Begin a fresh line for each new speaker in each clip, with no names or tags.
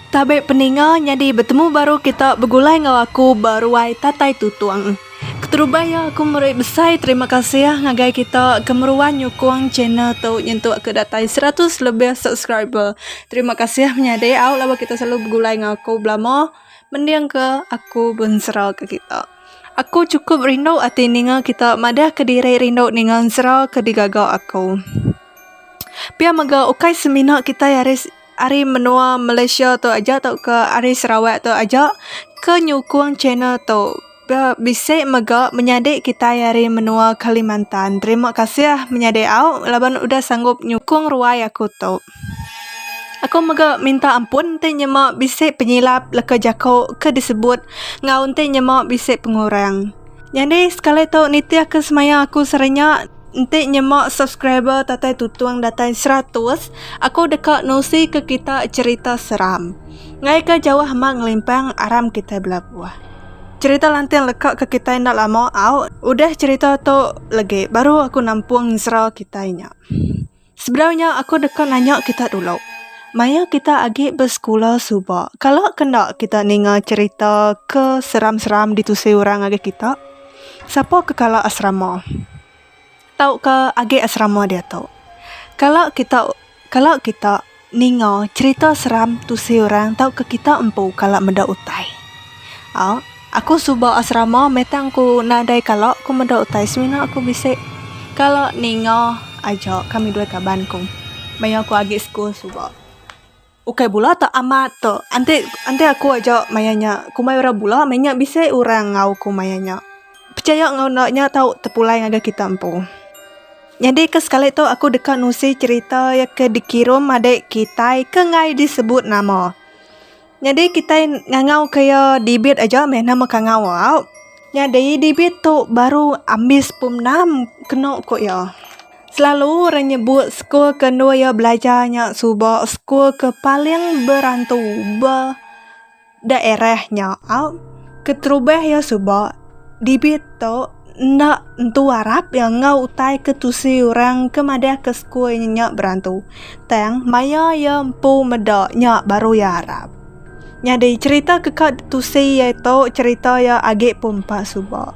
Tabe peninga jadi bertemu baru kita begulai ngau aku baruai tatai tutuang. Keterubaya aku merai besai terima kasih ya ngagai kita kemeruan nyukung channel tu nyentuh ke datai 100 lebih subscriber. Terima kasih ya menyadai au laba kita selalu begulai ngau aku belamo mendiang ke aku benserau ke kita. Aku cukup rindu ati ninga kita madah ke diri rindu ninga serau ke digagau aku. Pia maga ukai semina kita yaris ari menua Malaysia tu aja atau ke ari Sarawak tu aja ke nyukung channel tu. Bisa maga menyadik kita yari menua Kalimantan. Terima kasih ya menyadik au laban udah sanggup nyukung ruai aku tu. Aku maga minta ampun te nyema bisa penyilap leka jakau ke disebut ngau te nyema bisa pengurang. Jadi sekali tu nitia ke semaya aku serenya ente nyemak subscriber tatai tutuang datai 100 aku dekat nusi ke kita cerita seram ngai ke jauh mak ngelimpang aram kita belabuah cerita lantian lekat ke kita nak lama au udah cerita tu lagi baru aku nampung serau kita nya sebenarnya aku dekat nanya kita dulu maya kita agi bersekolah suba kalau kena kita ninga cerita ke seram-seram ditusi orang agi kita siapa ke kala asrama tahu ke agi asrama dia tahu. Kalau kita ningo cerita seram tu si orang tahu ke kita empu kalau menda utai. Aku suba asrama metang ku nadai kalau ku menda utai semina aku bisa kalau ningo aja kami dua kaban ku. Maya aku agi school suba. Ukai bula tak amat tu. Ante aku aja mayanya ku mai ora bula manya bisa orang ngau ku mayanya. Percaya ngau naknya tahu tepulai ngaga kita empu. Jadi ke sekali tu aku dekat nusi cerita ya ke dikirim adek kita ke ngai disebut nama. Jadi kita ngangau kaya dibit aja meh nama kangau au. Jadi dibit tu baru ambis pumnam kena kok ya. Selalu orang nyebut skul kedua ya belajarnya suba skul ke paling berantu be daerahnya au. Keterubah ya suba dibit tu nak entu Arab yang ngau utai ke tusi orang ke madah ke skul nyak berantu. Tang maya ya empu medak nyak baru ya Arab. Nyadi cerita ke kat tusi iaitu cerita ya agak pumpa suba.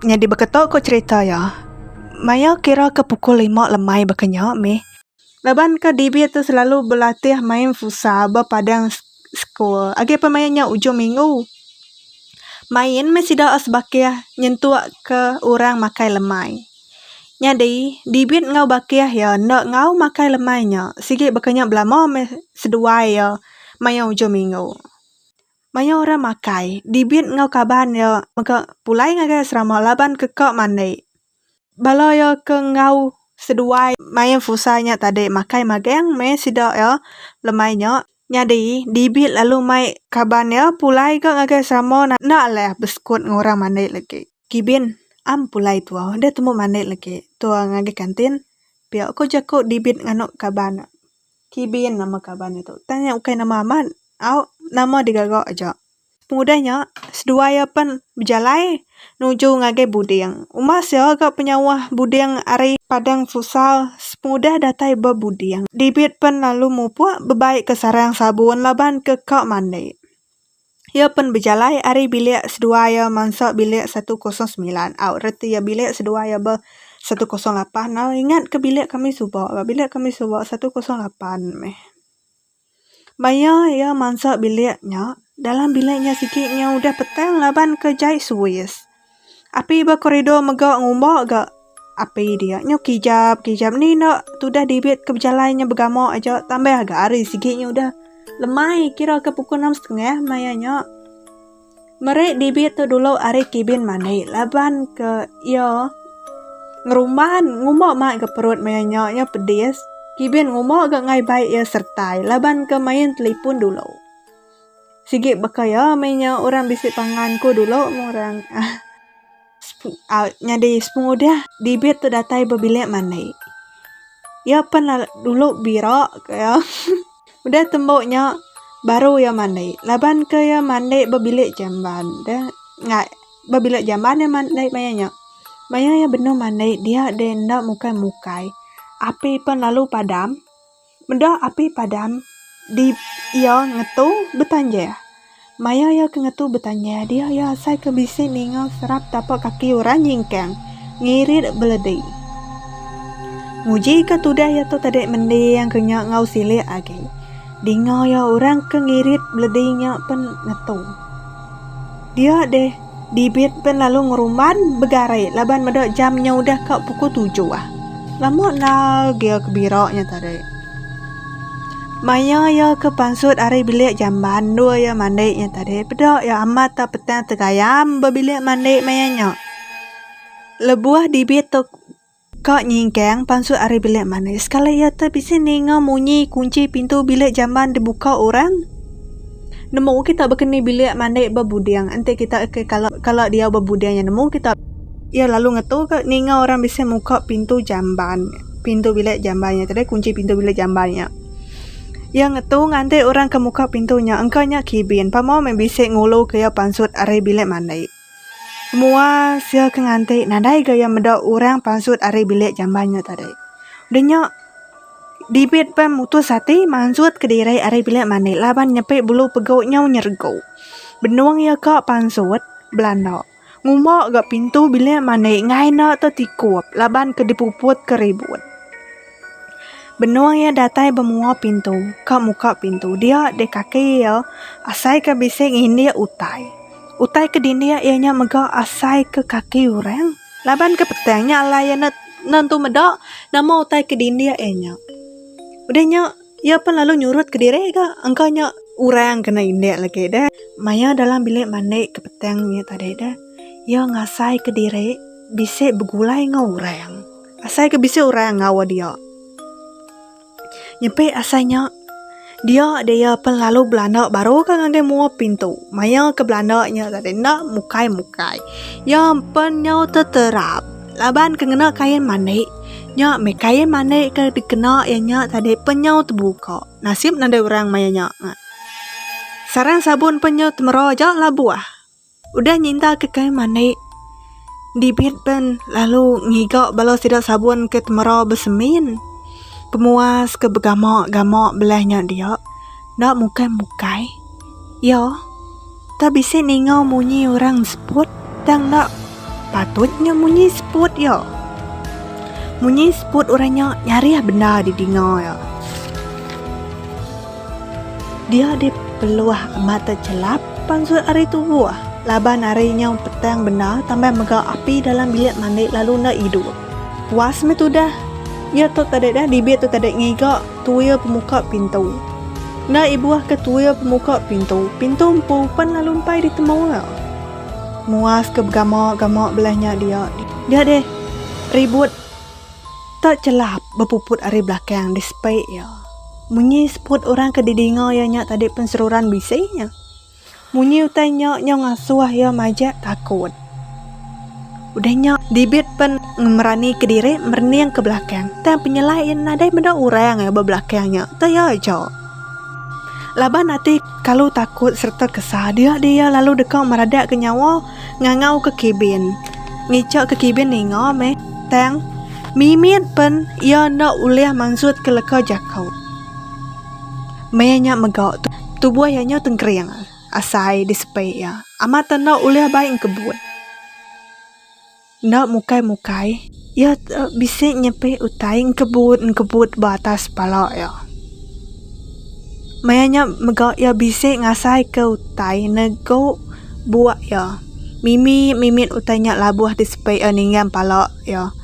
Nyadi beketok ko cerita ya. Maya kira ke pukul 5 lemai bekenyak meh. Laban ke dibi tu selalu berlatih main futsal padang skul. Agak pemainnya ujung minggu. Main masih dah asbakiah nyentuh ke orang makai lemai. Jadi, dibit ngau bakiah ya, nak ngau makai lemainya. Sikit bakanya belama sedua ya, maya ujung minggu. Maya orang makai, dibit ngau kaban ya, maka pulai ngagai asrama laban ke kak mandai. Bala ya ke ngau sedua maya fusanya tadi makai mageng sidak ya lemainya. Jadi, dibit lalu mai kaban ya pulai ke ngagai sama nak lah beskut ngorang mandai lagi. Kibin pulai tua, dia temu mandai lagi. Tua ngagai kantin, pihak aku jakut dibit nganuk kaban. Kibin nama kaban itu. Tanya ukai nama aman, nama digagak aja. Pemudahnya, sedua ya pen berjalai nuju ngagai budiang. Umas ya agak penyawah budiang ari padang futsal semudah datai bebudiang. Dibit pen lalu mupuak bebaik ke sarang sabun laban ke kak mandai. Ya pen berjalai ari bilik sedua ya mansak bilik 109. Reti ya bilik sedua ya 108. Ingat ke bilik kami subak. Bilik kami subak 108 meh. Maya ya mansak biliknya. Dalam biliknya sikitnya udah petang laban ke jahit Swiss. Api ba koridor megak ngumbak gak api dia nyok kijab ni nak tu dah dibit ke berjalannya bergamok aja tambah agak hari sikitnya udah lemai kira ke pukul 6:30 mayanya. Merek dibit tu dulu hari kibin mandai laban ke ya ngerumban ngumbak mak ke perut mayanya nya pedis. Kibin ngumbak gak ngai baik ya sertai laban ke main telefon dulu. Sikit bakaya mainnya orang bisik panganku dulu orang nyadi semudah dibit tu datai berbilik mandai. Ya pen dulu birak ya. Udah temboknya baru ya mandai. Laban ke ya mandai berbilik jamban. Dah ngai berbilik jamban ya mandai mayanya. Maya ya benar mandai dia ndak mukai. Api pen lalu padam. Benda api padam. di ia ngetu bertanya. Maya ya ke ngetu bertanya, dia ya asai ke bisi ningal serap tapak kaki orang nyingkang, ngirit beleding. Muji ke tudah ya tu tadi mendi yang kenyak ngau sile agi. Dingo ya orang ke ngirit beledingnya pen ngetu. Dia deh dibit pen lalu ngeruman begarai laban medok jamnya udah ke pukul 7 ah. Lama nak dia kebiroknya tadi. Maya ya ke pansut ari bilik jamban dua ya mandiknya tadi. Pedok ya amat tak petang tegayam berbilik mandik mayanya. Lebuah dibit tu kau nyingkang pansut ari bilik mandik. Sekali ya tak bisa ninga munyi kunci pintu bilik jamban dibuka orang. Nemu kita berkeni bilik mandik berbudiang. Nanti kita kalau dia berbudiangnya nemu kita ya lalu ngetu ke ninga orang bisa muka pintu jamban. Pintu bilik jambannya tadi kunci pintu bilik jambannya. Yang ngetu nganti orang ke muka pintunya engkaunya kibin pamo membisik ngulu kaya pansut are bilik mandai. Semua sia ke nganti nadai gaya meda orang pansut are bilik jambannya tadi. Udahnya dibit pem mutus hati mansut ke dirai are bilik mandai laban nyepek bulu pegaunya nyergau. Benuang ya kak pansut Belanda. Ngumok gak pintu bilik mandai ngaina tetikup laban ke dipuput ke ribut. Benuang ya datai bermua pintu, ke muka pintu. Dia de kaki ya, asai ke bising ini dia utai. Utai ke dindia ianya mega asai ke kaki orang. Laban ke petangnya alaya nantu medok, nama utai ke dindia ianya. Udahnya, ya pun lalu nyurut ke diri ke, engkaunya orang kena india lagi dah. Maya dalam bilik mandi ke petangnya tadi dah. Ya ngasai ke diri, bisa begulai ngorang. Asai ke bisa orang ngawa dia. Nyampe asanya dia pun lalu Belanda baru kan ada mua pintu. Maya ke Belanda nya tadi nak mukai. Yang pun nyau terterap. Laban kena kain mandi. Nya me kain mandi ke dikena nya tadi penyau terbuka. Nasib nanda orang maya nya. Sarang sabun penyau temeroja labuah. Udah nyinta ke kain mandi. Dibit pun lalu ngigak balas tidak sabun ke temero besemin. Pemuas ke begamok belahnya dia. Nak mukai. Ya, tak bisa ningau munyi orang sebut. Dan nak patutnya munyi sebut ya. Munyi sebut orangnya nyari benda di dingau ya. Dia di peluah mata celap pansut hari tu buah. Laban harinya petang benda tambah megah api dalam bilik mandi lalu nak hidup. Puas me tu dah. Ya tu tadi dah dibit tu tadi ngigak tuya pemuka pintu. Na ibuah ke tuya pemuka pintu. Pintu empupan lalu umpai di temua. Muas ke gamak belahnya dia. Dia deh ribut tak celap berpuput hari belakang di spek ya. Munyi seput orang ke didingau ya nyak tadi penseruran bisanya. Munyi utai nyak ngasuh ya majak takut. Udahnya dibit pen ngemerani ke diri merniang ke belakang. Dan penyelain nadai benda orang ya belakangnya. Tak ya aja. Laban nanti kalau takut serta kesah dia lalu dekat meradak ke nyawa ngangau ke kibin. Ngicak ke kibin ningo me. Tang mimit pen ia nak uliah maksud ke leka jakau. Mayanya megak tubuh ianya tengkering. Asai di sepay ya. Amat nak uliah baik kebun. Nak mukai. Ya bisa nyepe utai kebut batas pala ya. Mayanya megak ya bisa ngasai ke utai nego buat ya. Mimit utainya labuh di sepay ninggan pala ya.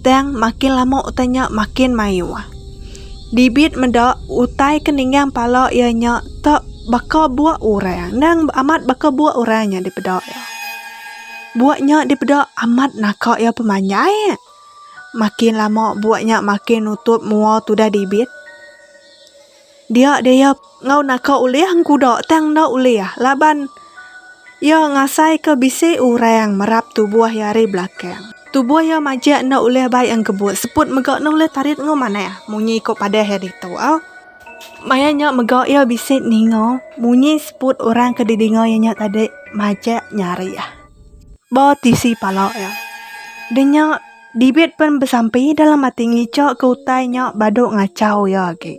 Tang makin lama utainya makin maiwah. Dibit mendak utai keninggan pala ya nya tak bakal buat orang. Nang amat bakal buat orangnya di pedak ya. Buatnya di pedak amat nakak ya pemanjai. Makin lama buatnya makin nutup mua tu dah dibit. Dia ngau nakak uliah kuda tang nak uliah. Laban ya ngasai ke bisi orang merap tubuh ya hari belakang. Tubuh ya majak nak uliah baik yang kebut. Seput megak nak uliah tarit ngau mana ya. Munyi kok pada hari tu. Mayanya megak ya bisi ningo. Munyi seput orang ke didingo ya nyak tadi majak nyari ya. Bawa tisi pala ya. Denya dibit pun bersampai dalam mati ngicak ke utainya baduk ngacau ya ke.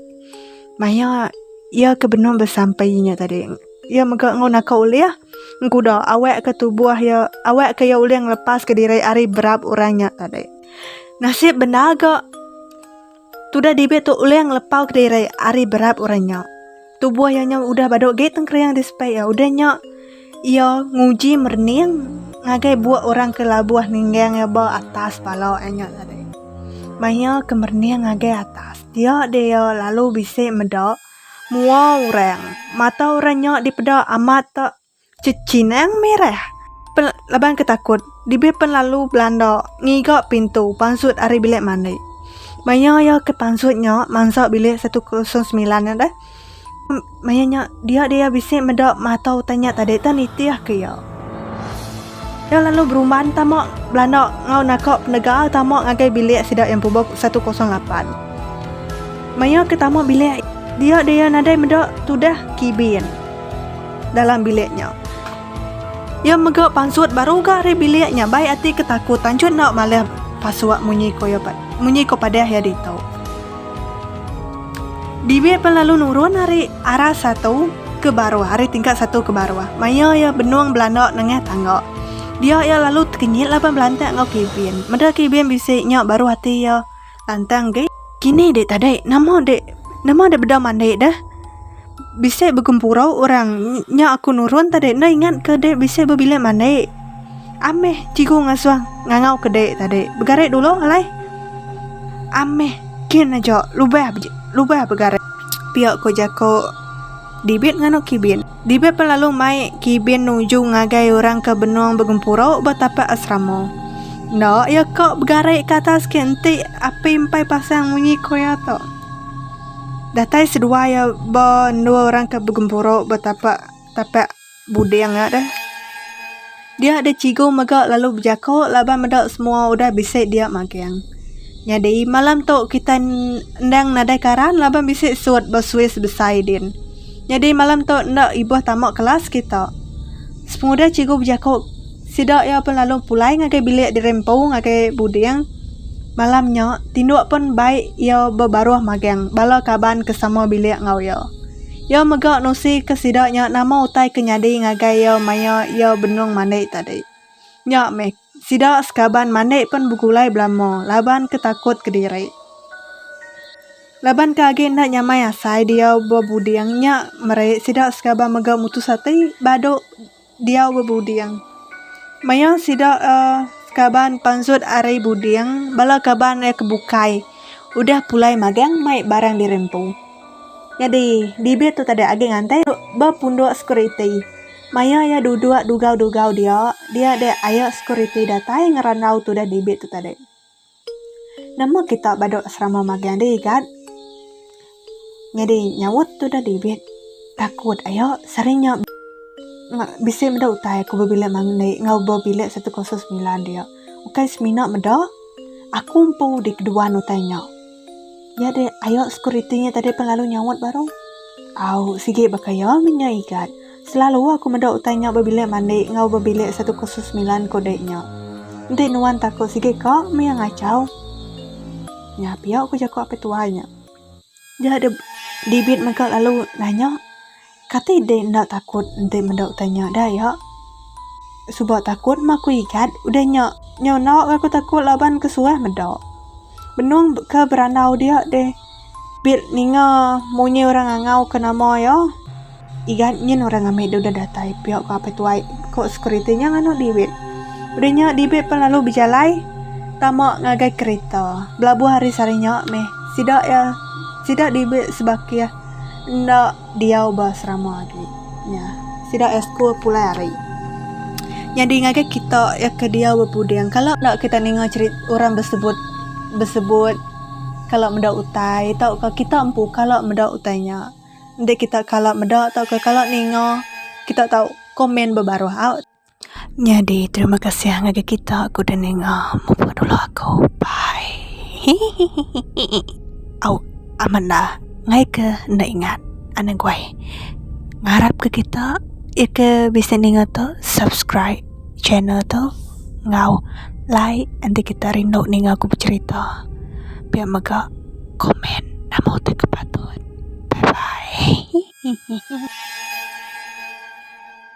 Maya ya kebenar bersampainya tadi. Ya maka ngau nak uliah ngkuda awak ke tubuh ya awak ke ya uliah lepas ke diri ari berap orangnya tadi. Nasib benaga tudah dibet tu uliah lepau ke diri ari berap orangnya. Tubuh yang udah badok gate tengkriang display ya udahnya ia nguji merning ngagai buat orang ke labuah ninggang ya bawa atas palau enya tadi. Maya kemerniang ngagai atas. Dia lalu bisa medok mua orang. Mata orangnya dipeda amat tak cecinang merah. Laban ketakut. Dibepen lalu Belanda ngigak pintu pansut ari bilik mandi. Maya ya ke pansutnya mansak bilik 109 ya dah. Mayanya dia bisa medok mata utanya tadi tan itiah ke ya. Ya lalu berumahan tamak Belanda ngau nakok penegak tamak ngagai bilik sidak yang pubok 108. Maya ke tamak bilik dia nadai medok tudah kibin dalam biliknya. Ya megak pansut baru gari biliknya baik hati ketakutan cun nak malah pasuak munyi ko pada ya ditau. Dibe lalu nurun hari arah 1 ke bawah, hari tingkat 1 ke bawah. Maya ya benuang Belanda nengah tangga. Dia ya lalu terkenyit lapan belantak ngau kibin. Meda kibin bisiknya baru hati ya lantang ke. Kini dek tadi nama dek beda mandai dah. Bisa bergempurau orang nya aku nurun tadi na ingat ke dek bisa berbilik mandai. Ameh ciku ngasuang ngangau ke dek tadi. Begaret dulu alai. Ameh kin aja lubah begaret. Pihak ko jako dibit ngano kibin. Dibit lalu mai kibin nuju ngagai orang ke benuang bergempurau betapa asrama. No, ya kok begarai ke atas kenti api impai pasang munyi koya to. Datai sedua ya dua orang ke bergempurau betapa budeng ada. Dia ada cigo megak lalu berjako laban medak semua udah bisa dia magiang. Jadi malam tu kita ndang nadai karan laban bisa suat bersuis besai din. Jadi malam tu ndak ibu tamak kelas kita. Semudah cikgu berjakok sidak ya pun lalu pulai ngagai bilik di rempau ngagai budeng. Malamnya tinduk pun baik ya berbaruah magang bala kaban ke sama bilik ngau ya. Ya megak nusi ke sidaknya nama utai kenyadi ngagai ya maya ya benung mandai tadi. Nya mek sidak sekaban mandai pun begulai belamo laban ketakut ke diri. Laban kage nak nyamai asai dia berbudiangnya mereka sidak sekaba mega mutus hati bado dia berbudiang. Maya sidak kaban pansut arai budiang bala kaban kebukai. Udah pulai magang mai barang di rempu. Jadi di tu tadi age ngantai bapunduk security. Maya ya duduk dugau dia de ayo security datai ngeranau tu dah di tu tadi. Nama kita bado asrama magang deh kan. Jadi nyawut tu dah dibit takut ayo seringnya bisa meda utai aku berbilik mangnai ngau berbilik 109 dia. Ukai semina meda aku umpu di kedua utainya. Ya deh ayo security-nya tadi penlalu nyawut baru. Au sige bakaya minya ikat. Selalu aku meda utainya berbilik mandi ngau berbilik 109 kodenya. Nanti nuan takut sige kau miya ngacau. Ya pia aku jago apa tuanya. Dia ada dibit mereka lalu nanya kata ide ndak takut nanti mendak tanya dah ya sebab takut maku ikat udah nak aku takut laban kesuah mendak benung ke beranau dia deh bir ninga munyi orang angau ke nama ya ikat nyen orang amai udah datai pihak apa tuai kok security-nya ngano dibit udahnya dibit pun lalu berjalai tamak ngagai kereta belabu hari sarinya meh sidak dibit sebakia ndak dia ubah serama lagi ya sidak esko pulai hari jadi ngagai kita ya ke dia berbudiang kalau ndak kita ninga cerita orang bersebut kalau mendak utai tau ke kita empu kalau mendak utainya nanti kita kalau mendak tau ke kalau ninga kita tahu komen berbaru out. Jadi terima kasih ngagai kita aku dan ninga mau dulu aku bye. Au aman dah ngai ke ndak ingat anang gue ngarap ke kita ke bisa ingat tu subscribe channel tu ngau like nanti kita rindu nih aku bercerita biar mega komen nama utek kepatut bye bye.